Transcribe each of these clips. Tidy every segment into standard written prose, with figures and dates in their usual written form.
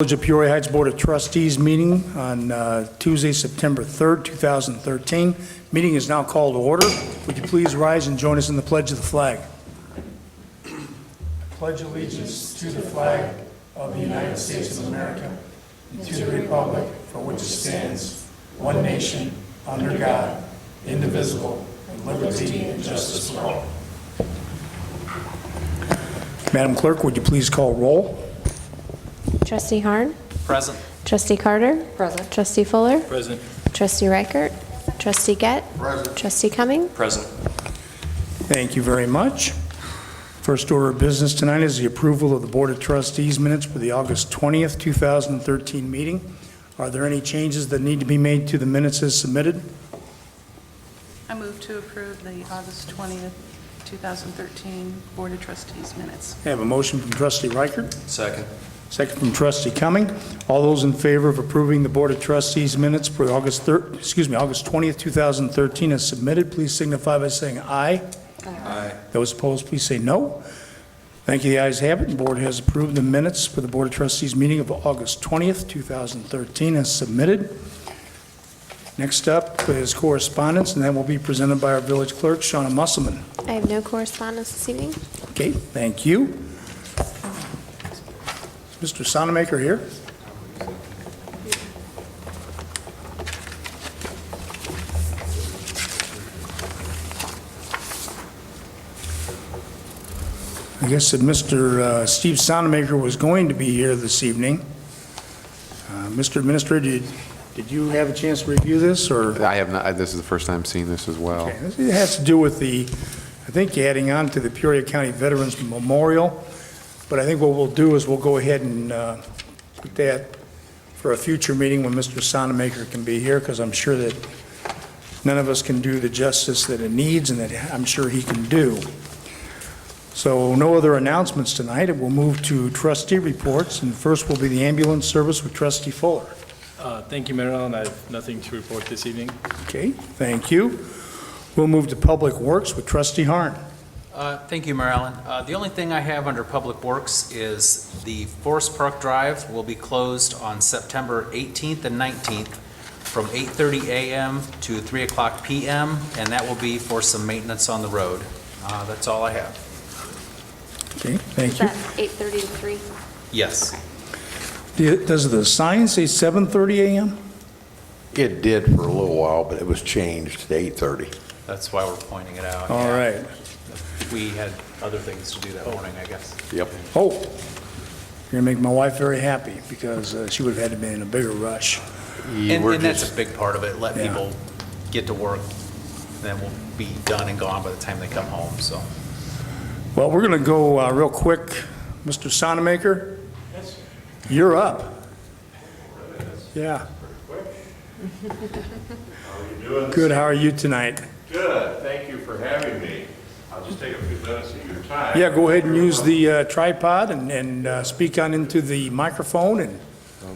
Village of Peoria Heights Board of Trustees meeting on Tuesday, September 3rd, 2013. Meeting is now called to order. Would you please rise and join us in the pledge of the flag? I pledge allegiance to the flag of the United States of America and to the republic for which it stands, one nation, under God, indivisible, with liberty and justice for all. Madam Clerk, would you please call roll? Trustee Harn? Present. Trustee Carter? Present. Trustee Fuller? Present. Trustee Reichert? Trustee Gett? Present. Trustee Cumming? Present. Thank you very much. First order of business tonight is the approval of the Board of Trustees minutes for the August 20th, 2013 meeting. Are there any changes that need to be made to the minutes as submitted? I move to approve the August 20th, 2013 Board of Trustees minutes. I have a motion from Trustee Reichert, Second. second from Trustee Cumming. All those in favor of approving the Board of Trustees minutes for August 20th, 2013 as submitted, please signify by saying aye. Aye. Those opposed, please say no. Thank you. The ayes have it. The board has approved the minutes for the Board of Trustees meeting of August 20th, 2013 as submitted. Next up is correspondence, and that will be presented by our village clerk, Shauna Musselman. I have no correspondence this evening. Okay, thank you. Is Mr. Sonamaker here? I guess that Mr. Steve Sonamaker was going to be here this evening. Mr. Administrator, did you have a chance to review this, or? I have not, this is the first time seeing this as well. Okay, it has to do with the, I think, adding on to the Peoria County Veterans Memorial. But I think what we'll do is we'll go ahead and put that for a future meeting when Mr. Sonamaker can be here, because I'm sure that none of us can do the justice that it needs and that I'm sure he can do. So no other announcements tonight. We'll move to trustee reports, and first will be the ambulance service with Trustee Fuller. Thank you, Mayor Allen. I have nothing to report this evening. Okay, thank you. We'll move to Public Works with Trustee Harn. Thank you, Mayor Allen. The only thing I have under Public Works is the Forest Park Drive will be closed on September 18th and 19th from 8:30 a.m. to 3 o'clock p.m., and that will be for some maintenance on the road. That's all I have. Okay, thank Is you. that 8:30 to 3? Yes. Does the sign say 7:30 a.m.? It did for a little while, but it was changed to 8:30. That's why we're pointing it out. All Yeah. right. We had other things to do that morning, I guess. Yep. Oh, you're going to make my wife very happy, because she would have had to be in a bigger rush. And that's a big part of it. Let Yeah. people get to work, then we'll be done and gone by the time they come home, so. Well, we're going to go real quick. Mr. Sonamaker? Yes. You're up. Yeah. How are you doing? Good. How are you tonight? Good. Thank you for having me. I'll just take a few minutes of your time. Yeah, go ahead and use the tripod and speak on into the microphone and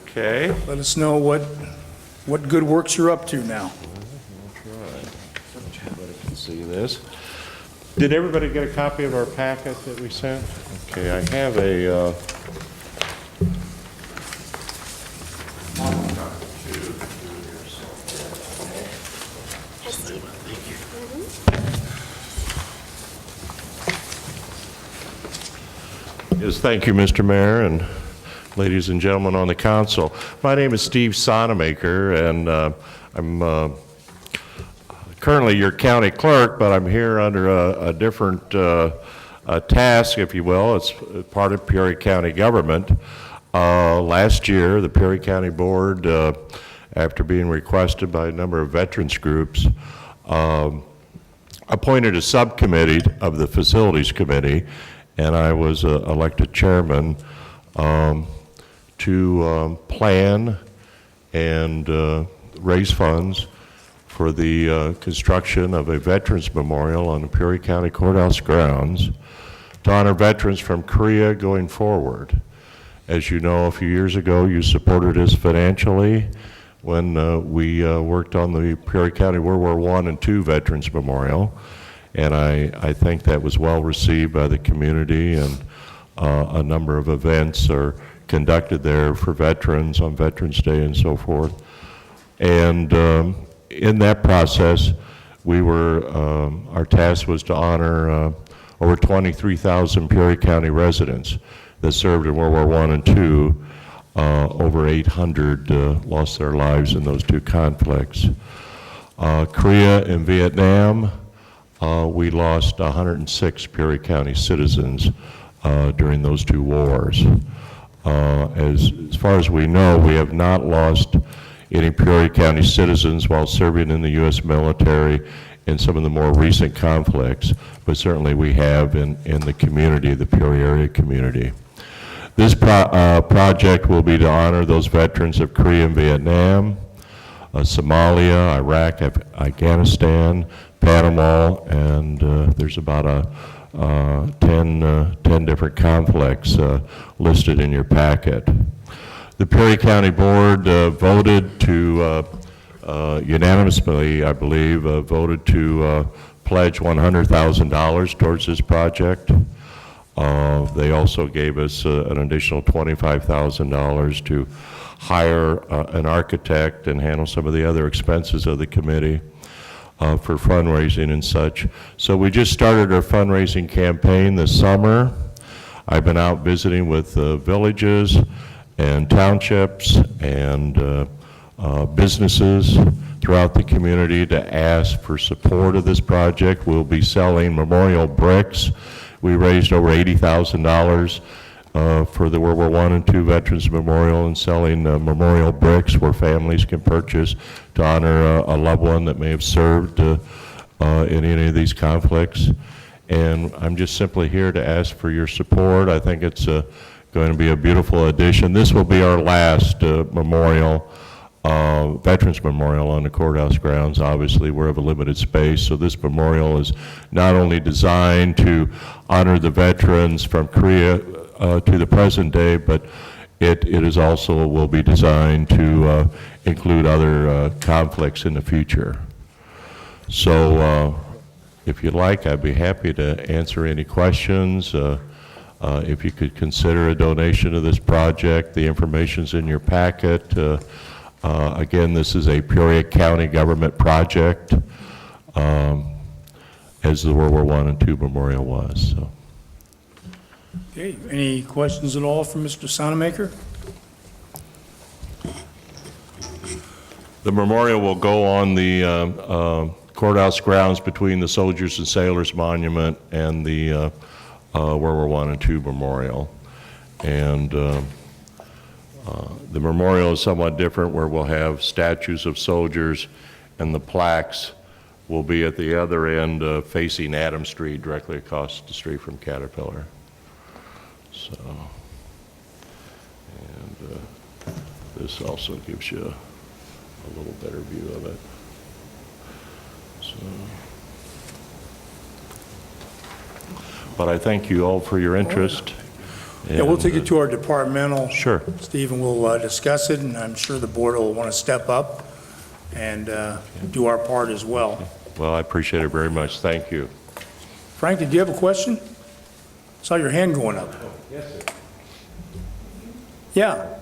Okay. let us know what good works you're up to now. Everybody can see this. Did everybody get a copy of our packet that we sent? Okay, I have a Hi, Steve. Thank you, Mr. Mayor, and ladies and gentlemen on the council. My name is Steve Sonamaker, and I'm currently your county clerk, but I'm here under a different task, if you will. It's part of Peoria County government. Last year, the Peoria County Board, after being requested by a number of veterans groups, appointed a subcommittee of the Facilities Committee, and I was elected chairman to plan and raise funds for the construction of a Veterans Memorial on the Peoria County Courthouse grounds to honor veterans from Korea going forward. As you know, a few years ago, you supported us financially when we worked on the Peoria County World War I and II Veterans Memorial. And I think that was well received by the community, and a number of events are conducted there for veterans on Veterans Day and so forth. And in that process, our task was to honor over 23,000 Peoria County residents that served in World War I and II. Over 800 lost their lives in those two conflicts. Korea and Vietnam, we lost 106 Peoria County citizens during those two wars. As far as we know, we have not lost any Peoria County citizens while serving in the U.S. military in some of the more recent conflicts, but certainly we have in the community, the Peoria area community. This project will be to honor those veterans of Korea and Vietnam, Somalia, Iraq, Afghanistan, Panama, and there's about 10 different conflicts listed in your packet. The Peoria County Board voted to, unanimously, I believe, voted to pledge $100,000 towards this project. They also gave us an additional $25,000 to hire an architect and handle some of the other expenses of the committee for fundraising and such. So we just started our fundraising campaign this summer. I've been out visiting with villages and townships and businesses throughout the community to ask for support of this project. We'll be selling memorial bricks. We raised over $80,000 for the World War I and II Veterans Memorial and selling memorial bricks where families can purchase to honor a loved one that may have served in any of these conflicts. And I'm just simply here to ask for your support. I think it's going to be a beautiful addition. This will be our last memorial, Veterans Memorial on the courthouse grounds. Obviously, we're of a limited space, so this memorial is not only designed to honor the veterans from Korea to the present day, but it is also will be designed to include other conflicts in the future. So if you'd like, I'd be happy to answer any questions. If you could consider a donation to this project, the information's in your packet. Again, this is a Peoria County government project, as the World War I and II Memorial was. So. Okay, any questions at all from Mr. Sonamaker? The memorial will go on the courthouse grounds between the Soldiers and Sailors Monument and the World War I and II Memorial. And the memorial is somewhat different, where we'll have statues of soldiers, and the plaques will be at the other end facing Adams Street, directly across the street from Caterpillar. So, and this also gives you a little better view of it. So, but I thank you all for your interest. Yeah, we'll take it to our departmental. Sure. Steve, and we'll discuss it, and I'm sure the board will want to step up and do our part as well. Well, I appreciate it very much. Thank you. Frank, did you have a question? Saw your hand going up. Yes, sir. Yeah?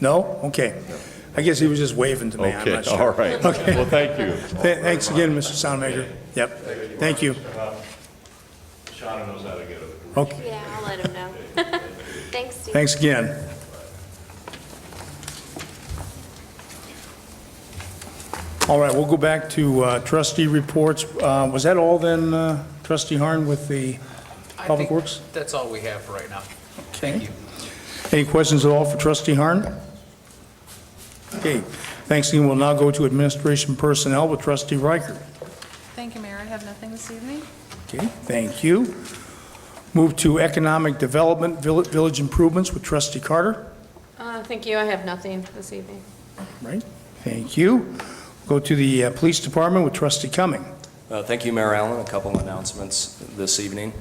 No? Okay. I guess he was just waving to me. I'm Okay, not sure. all right. Okay. Well, thank you. Thanks again, Mr. Sonamaker. Yep. Thank you. Shauna knows how to get it. Okay. Yeah, I'll let him know. Thanks, Steve. Thanks again. All right, we'll go back to trustee reports. Was that all then, trustee Harn, with the Public Works? That's all we have for right now. Okay. Thank you. Any questions at all for trustee Harn? Okay, thanks again. We'll now go to administration personnel with trustee Reichert. Thank you, Mayor. I have nothing this evening. Okay, thank you. Move to economic development, village improvements with trustee Carter. Thank you. I have nothing this evening. Right, thank you. Go to the police department with trustee Cumming. Thank you, Mayor Allen. A couple of announcements this evening.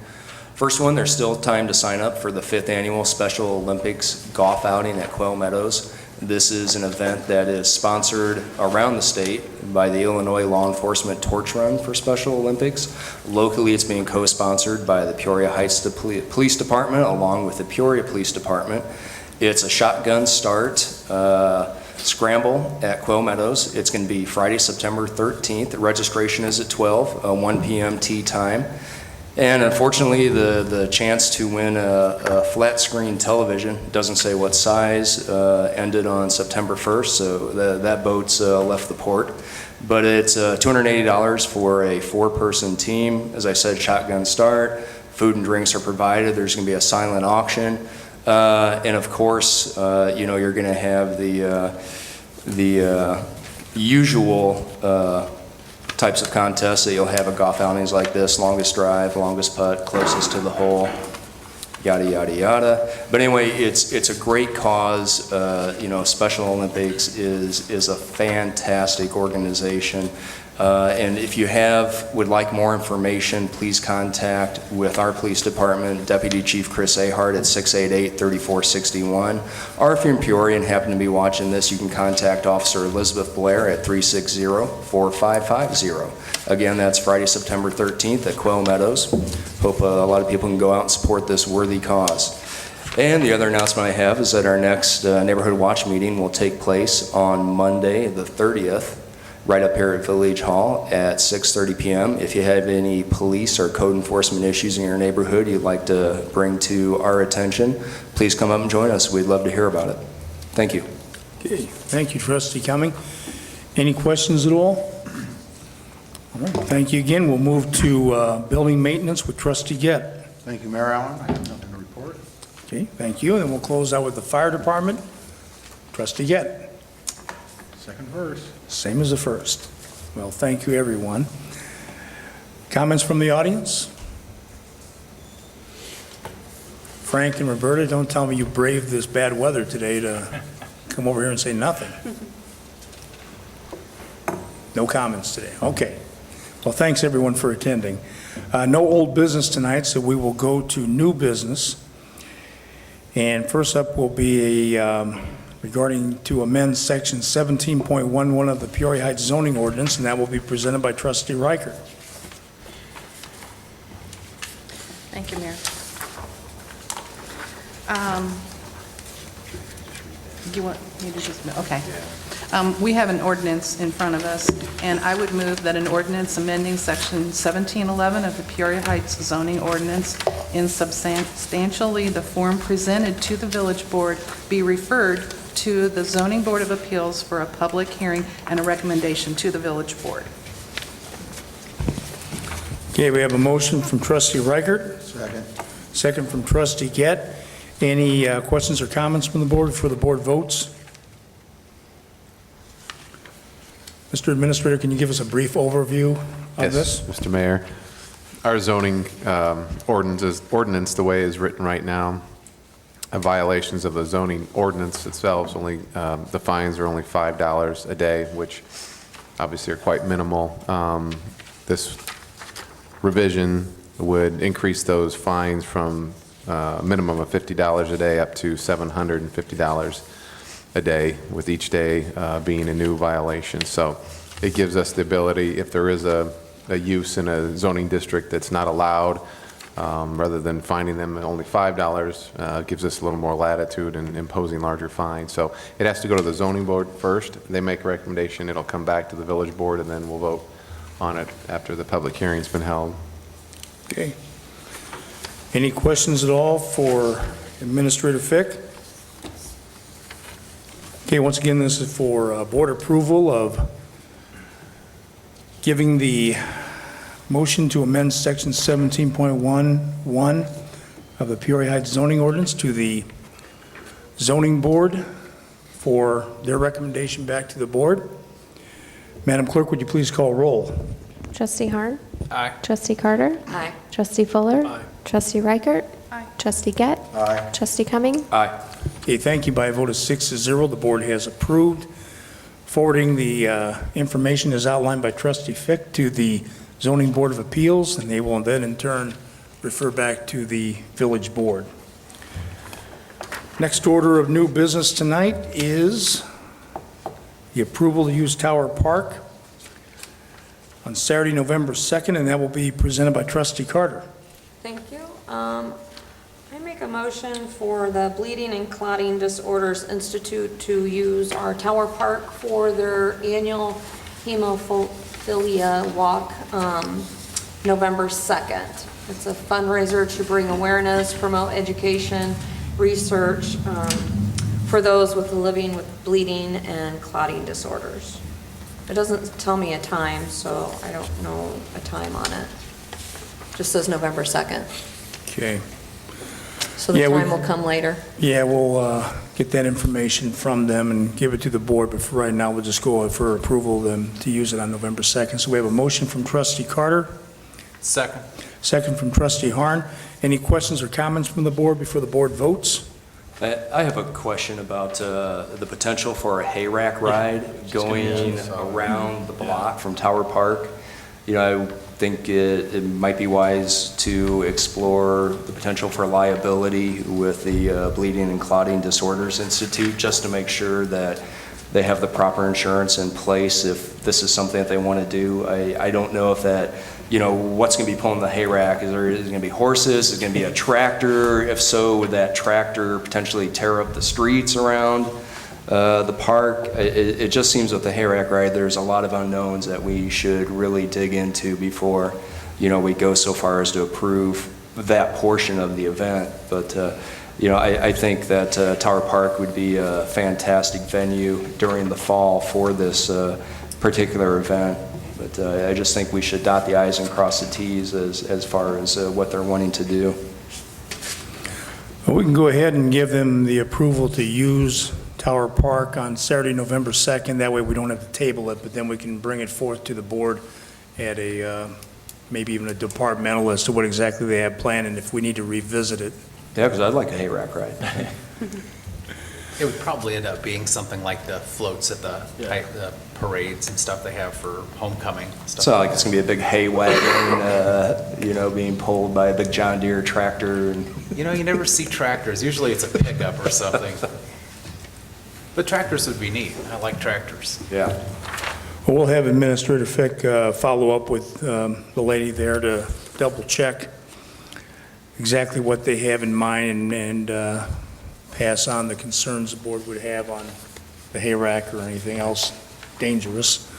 First one, there's still time to sign up for the 5th Annual Special Olympics Golf Outing at Quail Meadows. This is an event that is sponsored around the state by the Illinois Law Enforcement Torch Run for Special Olympics. Locally, it's being co-sponsored by the Peoria Heights Police Department along with the Peoria Police Department. It's a shotgun start scramble at Quail Meadows. It's going to be Friday, September 13th. The registration is at 12, 1 p.m. tee time. And unfortunately, the chance to win a flat screen television, doesn't say what size, ended on September 1st, so that boat's left the port. But it's $280 for a 4-person team. As I said, shotgun start, food and drinks are provided. There's going to be a silent auction. And of course, you're going to have the usual types of contests that you'll have at golf outings like this: longest drive, longest putt, closest to the hole, yada, yada, yada. But anyway, it's a great cause. Special Olympics is a fantastic organization. And if you would like more information, please contact with our police department, Deputy Chief Chris Ahart at 688-3461. Or if you're in Peoria and happen to be watching this, you can contact Officer Elizabeth Blair at 360-4550. Again, that's Friday, September 13th at Quail Meadows. Hope a lot of people can go out and support this worthy cause. And the other announcement I have is that our next Neighborhood Watch meeting will take place on Monday, the 30th, right up here at Village Hall at 6:30 p.m. If you have any police or code enforcement issues in your neighborhood you'd like to bring to our attention, please come up and join us. We'd love to hear about it. Thank you. Okay, thank you, Trustee Cumming. Any questions at all? All right, thank you again. We'll move to building maintenance with Trustee Gett. Thank you, Mayor Allen. I have nothing to report. Okay, thank you. And then we'll close out with the fire department. Trustee Gett. Second verse. Same as the first. Well, thank you, everyone. Comments from the audience? Frank and Roberta, don't tell me you braved this bad weather today to come over here and say nothing. No comments today. Okay. Well, thanks, everyone, for attending. No old business tonight, so we will go to new business. And first up will be regarding to amend section 17.11 of the Peoria Heights zoning ordinance, and that will be presented by Trustee Reichert. Thank you, Mayor. You want me to just, okay. We have an ordinance in front of us, and I would move that an ordinance amending section 1711 of the Peoria Heights zoning ordinance in substantially the form presented to the village board be referred to the Zoning Board of Appeals for a public hearing and a recommendation to the village board. Okay, we have a motion from Trustee Reichert, Second. second from Trustee Gett. Any questions or comments from the board before the board votes? Mr. Administrator, can you give us a brief overview of this? Yes, Mr. Mayor. Our zoning ordinance, the way it's written right now, violations of the zoning ordinance itself, the fines are only $5 a day, which obviously are quite minimal. This revision would increase those fines from a minimum of $50 a day up to $750 a day, with each day being a new violation. So it gives us the ability, if there is a use in a zoning district that's not allowed, rather than finding them at only $5, gives us a little more latitude in imposing larger fines. So it has to go to the zoning board first. They make a recommendation. It'll come back to the village board, and then we'll vote on it after the public hearing's been held. Okay. Any questions at all for Administrator Fick? Okay, once again, this is for board approval of giving the motion to amend section 17.11 of the Peoria Heights zoning ordinance to the zoning board for their recommendation back to the board. Madam Clerk, would you please call roll? Trustee Harn? Aye. Trustee Carter? Aye. Trustee Fuller? Aye. Trustee Reichert? Aye. Trustee Gett? Aye. Trustee Cumming? Aye. Okay, thank you. By a vote of 6-0, the board has approved forwarding the information as outlined by Trustee Fick to the Zoning Board of Appeals, and they will then in turn refer back to the village board. Next order of new business tonight is the approval to use Tower Park on Saturday, November 2nd, and that will be presented by Trustee Carter. Thank you. I make make a motion for the Bleeding and Clotting Disorders Institute to use our Tower Park for their annual hemophilia walk, November 2nd. It's a fundraiser to bring awareness, promote education, research for those living with bleeding and clotting disorders. It doesn't tell me a time, so I don't know a time on it. Just says November 2nd. Okay. So the Yeah, time will come later. Yeah, we'll get that information from them and give it to the board, but for right now, we'll just go for approval of them to use it on November 2nd. So we have a motion from trustee Carter, Second. second from trustee Harn. Any questions or comments from the board before the board votes? I have a question about the potential for a hayrack ride going around the block from Tower Park. You know, I think it might be wise to explore the potential for liability with the Bleeding and Clotting Disorders Institute, just to make sure that they have the proper insurance in place if this is something that they want to do. I don't know if that, you know, what's going to be pulling the hayrack? Is it going to be horses? Is it going to be a tractor? If so, would that tractor potentially tear up the streets around the park? It just seems with the hayrack ride, there's a lot of unknowns that we should really dig into before, you know, we go so far as to approve that portion of the event. But, you know, I think that Tower Park would be a fantastic venue during the fall for this particular event. But I just think we should dot the i's and cross the t's as far as what they're wanting to do. Well, we can go ahead and give them the approval to use Tower Park on Saturday, November 2nd. That way we don't have to table it, but then we can bring it forth to the board at a, maybe even a departmental as to what exactly they have planned and if we need to revisit it. Yeah, because I'd like a hayrack ride. It would probably end up being something like the floats at the parades and stuff they have for homecoming. Stuff It's not like it's going to be a big hay wagon, you know, being pulled by a big John Deere tractor. And You know, you never see tractors. Usually it's a pickup or something. But tractors would be neat. I like tractors. yeah. Well, we'll have Administrator Fick follow up with the lady there to double check exactly what they have in mind and pass on the concerns the board would have on the hayrack or anything else dangerous.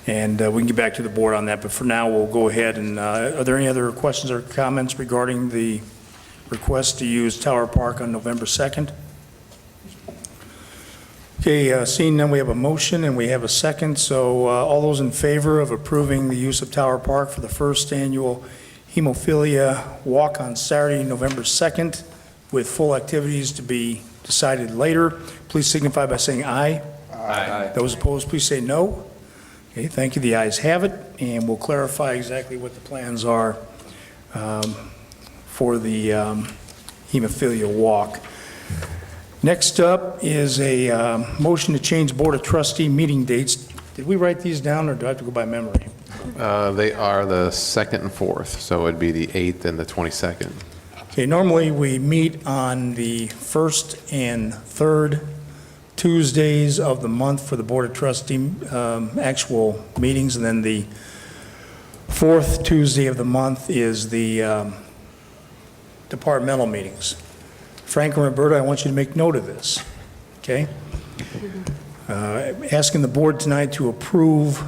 And we can get back to the board on that, but for now, we'll go ahead and, are there any other questions or comments regarding the request to use Tower Park on November 2nd? Okay, seeing none, we have a motion and we have a second, so all those in favor of approving the use of Tower Park for the first annual hemophilia walk on Saturday, November 2nd, with full activities to be decided later, please signify by saying aye. Aye. Those opposed, please say no. Okay, thank you. The ayes have it, and we'll clarify exactly what the plans are for the hemophilia walk. Next up is a motion to change Board of Trustee meeting dates. Did we write these down, or do I have to go by memory? They are the 2nd and 4th, so it'd be the 8th and the 22nd. Okay, normally we meet on the 1st and 3rd Tuesdays of the month for the Board of Trustee actual meetings, and then the 4th Tuesday of the month is the departmental meetings. Frank and Roberta, I want you to make note of this, okay? Asking the board tonight to approve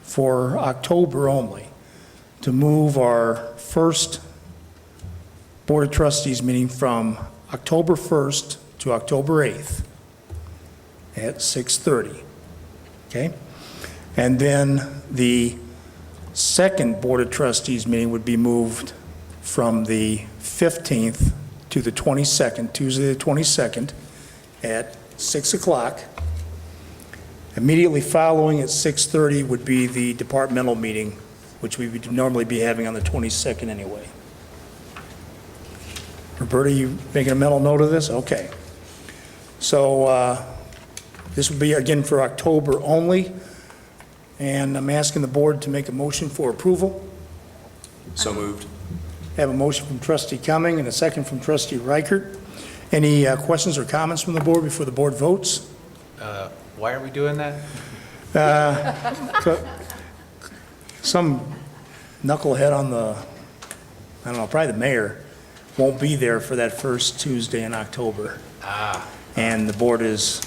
for October only, to move our first Board of Trustees meeting from October 1st to October 8th at 6:30, okay? And then the second Board of Trustees meeting would be moved from the 15th to the 22nd, Tuesday the 22nd, at 6 o'clock. Immediately following at 6:30 would be the departmental meeting, which we would normally be having on the 22nd anyway. Roberta, you making a mental note of this? Okay. So this would be, again, for October only, and I'm asking the board to make a motion for approval. So moved. Have a motion from trustee Cumming and a second from trustee Reichert. Any questions or comments from the board before the board votes? Why are we doing that? Some knucklehead on the, I don't know, probably the mayor, won't be there for that first Tuesday in October. And the board is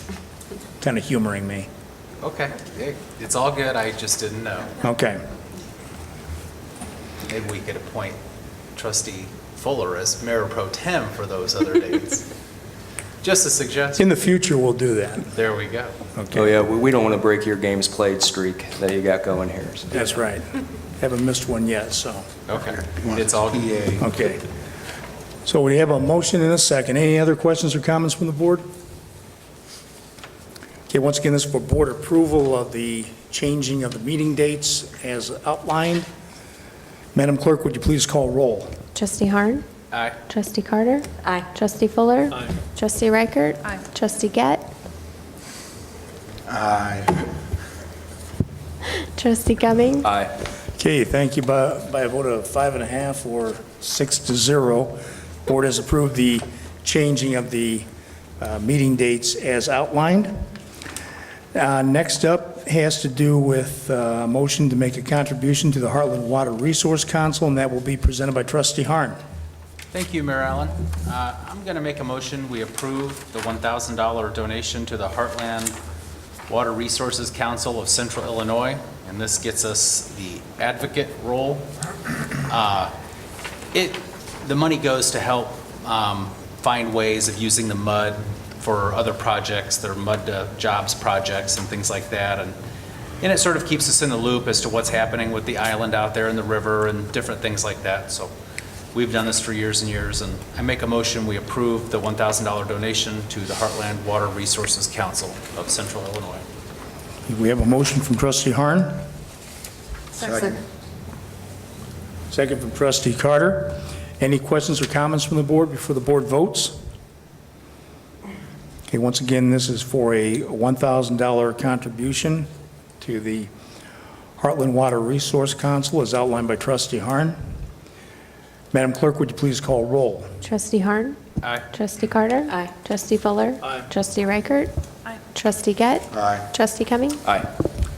kind of humoring me. Okay, it's all good, I just didn't know. Okay. Maybe we could appoint trustee Fuller as mayor pro tem for those other dates. Just a suggestion. In the future, we'll do that. There we go. Okay. Oh, yeah, we don't want to break your games played streak that you got going here. So. That's right. Haven't missed one yet, so, Okay, it's all good. PA. okay. So we have a motion and a second. Any other questions or comments from the board? Okay, once again, this is for board approval of the changing of the meeting dates as outlined. Madam Clerk, would you please call roll? Trustee Harn? Aye. Trustee Carter? Aye. Trustee Fuller? Aye. Trustee Reichert? Aye. Trustee Gett? Aye. Trustee Cummings? Aye. Okay, thank you. By a vote of 5.5 or 6-0, board has approved the changing of the meeting dates as outlined. Next up has to do with a motion to make a contribution to the Heartland Water Resource Council, and that will be presented by Trustee Harn. Thank you, Mayor Allen. I'm going to make a motion, we approve the $1,000 donation to the Heartland Water Resources Council of Central Illinois, and this gets us the advocate role. The money goes to help find ways of using the mud for other projects, their mud jobs projects and things like that, and it sort of keeps us in the loop as to what's happening with the island out there in the river and different things like that. So we've done this for years and years, and I make a motion, we approve the $1,000 donation to the Heartland Water Resources Council of Central Illinois. We have a motion from Trustee Harn, Second. second from Trustee Carter. Any questions or comments from the board before the board votes? Okay, once again, this is for a $1,000 contribution to the Heartland Water Resource Council as outlined by Trustee Harn. Madam Clerk, would you please call roll? Trustee Harn? Aye. Trustee Carter? Aye. Trustee Fuller? Aye. Trustee Reichert? Aye. Trustee Gett? Aye. Trustee Cummings? Aye.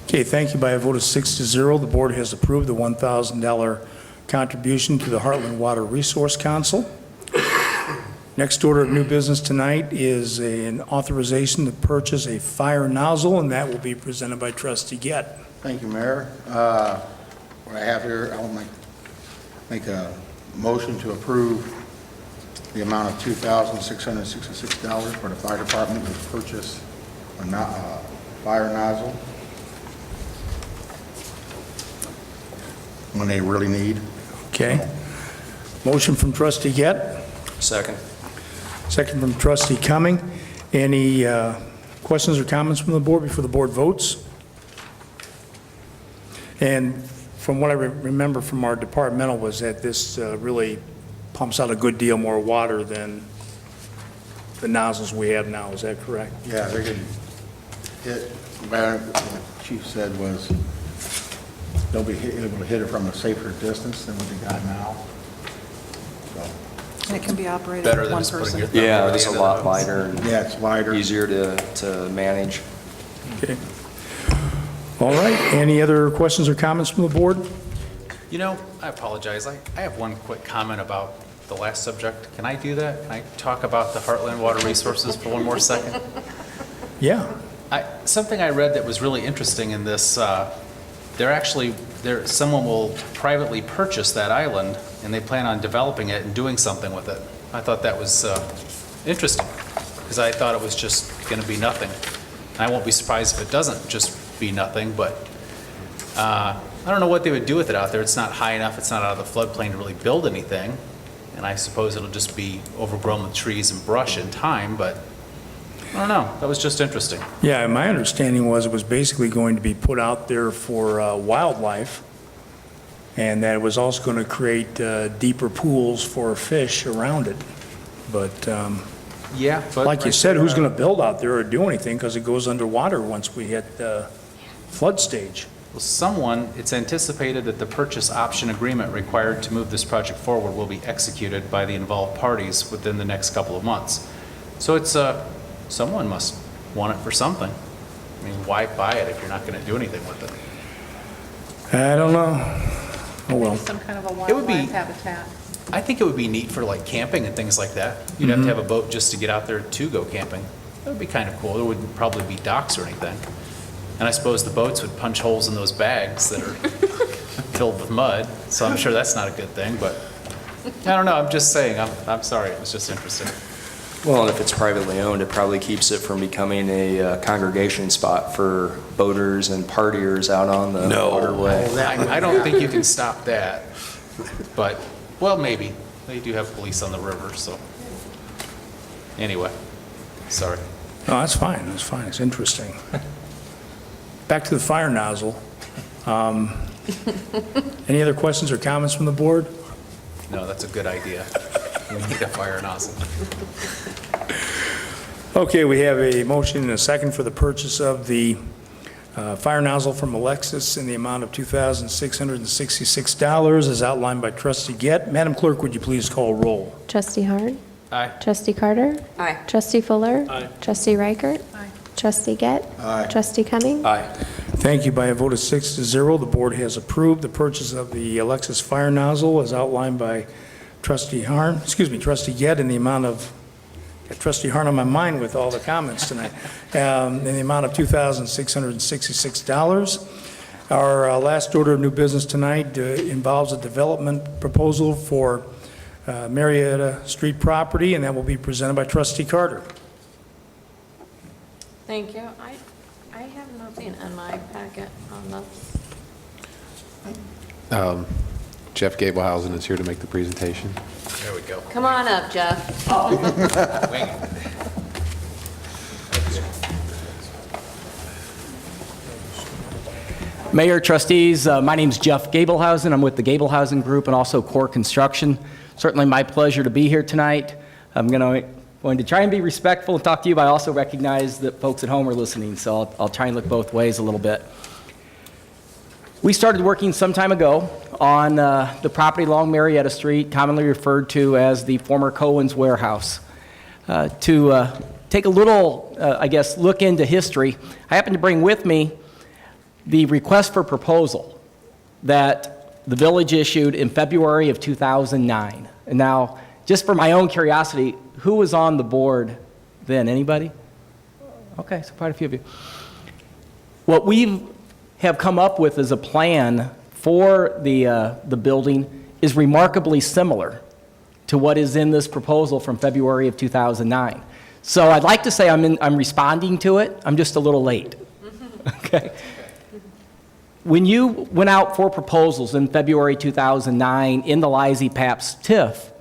Okay, thank you. By a vote of 6-0, the board has approved the $1,000 contribution to the Heartland Water Resource Council. Next order of new business tonight is an authorization to purchase a fire nozzle, and that will be presented by Trustee Gett. Thank you, Mayor. What I have here, I will make a motion to approve the amount of $2,666 for the fire department to purchase a fire nozzle when they really need. Okay? Motion from Trustee Gett, Second. second from Trustee Cumming. Any questions or comments from the board before the board votes? And from what I remember from our departmental was that this really pumps out a good deal more water than the nozzles we have now. Is that correct? Yeah, they can hit, what the chief said was they'll be able to hit it from a safer distance than what they got now. So, And it can be operated Better with than one just putting person. your thumb Yeah, over the it's a end of lot the- lighter and yeah, it's wider. easier to manage. Okay. All right. Any other questions or comments from the board? You know, I apologize. I have one quick comment about the last subject. Can I do that? Can I talk about the Heartland Water Resources for one more second? Yeah. Something I read that was really interesting in this, someone will privately purchase that island, and they plan on developing it and doing something with it. I thought that was interesting, because I thought it was just going to be nothing. And I won't be surprised if it doesn't just be nothing, but I don't know what they would do with it out there. It's not high enough, it's not out of the floodplain to really build anything, and I suppose it'll just be overgrown with trees and brush in time, but I don't know. That was just interesting. Yeah, my understanding was it was basically going to be put out there for wildlife, and that it was also going to create deeper pools for fish around it. But Yeah, but like you said, who's going to build out there or do anything because it goes underwater once we hit flood stage? Well, it's anticipated that the purchase option agreement required to move this project forward will be executed by the involved parties within the next couple of months. So it's, someone must want it for something. I mean, why buy it if you're not going to do anything with it? I don't know. Oh, well. Maybe some kind of a It would be- wildlife habitat. I think it would be neat for like camping and things like that. You'd have to have a boat just to get out there to go camping. That would be kind of cool. There wouldn't probably be docks or anything. And I suppose the boats would punch holes in those bags that are filled with mud, so I'm sure that's not a good thing, but I don't know, I'm just saying, I'm sorry, it was just interesting. Well, and if it's privately owned, it probably keeps it from becoming a congregation spot for boaters and partiers out on the waterway. I don't think you can stop that, but, well, maybe. They do have police on the river, so. Anyway, sorry. No, that's fine, it's interesting. Back to the fire nozzle. Any other questions or comments from the board? No, that's a good idea. We need a fire nozzle. Okay, we have a motion and a second for the purchase of the fire nozzle from Alexis in the amount of $2,666 as outlined by Trustee Gett. Madam Clerk, would you please call roll? Trustee Hart? Aye. Trustee Carter? Aye. Trustee Fuller? Aye. Trustee Reichert? Aye. Trustee Gett? Aye. Trustee Cummings? Aye. Thank you. By a vote of 6-0, the board has approved the purchase of the Alexis fire nozzle as outlined by Trustee Gett in the amount of, got Trustee Harn on my mind with all the comments tonight, in the amount of $2,666. Our last order of new business tonight involves a development proposal for Marietta Street property, and that will be presented by Trustee Carter. Thank you. I have nothing in my packet on this. Jeff Gablehausen is here to make the presentation. There we go. Come on up, Jeff. Wing it. Mayor, trustees, my name's Jeff Gablehausen. I'm with the Gablehausen Group and also Core Construction. Certainly my pleasure to be here tonight. I'm going to try and be respectful and talk to you, but I also recognize that folks at home are listening, so I'll try and look both ways a little bit. We started working some time ago on the property along Marietta Street, commonly referred to as the former Cohen's Warehouse. To take a little, look into history, I happen to bring with me the request for proposal that the village issued in February of 2009. And now, just for my own curiosity, who was on the board then? Anybody? Okay, so quite a few of you. What we have come up with as a plan for the building is remarkably similar to what is in this proposal from February of 2009. So I'd like to say I'm responding to it. I'm just a little late. Okay. When you went out for proposals in February 2009 in the Lizzie Papps TIF,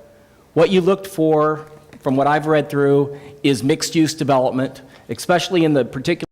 what you looked for, from what I've read through, is mixed-use development, especially in the particular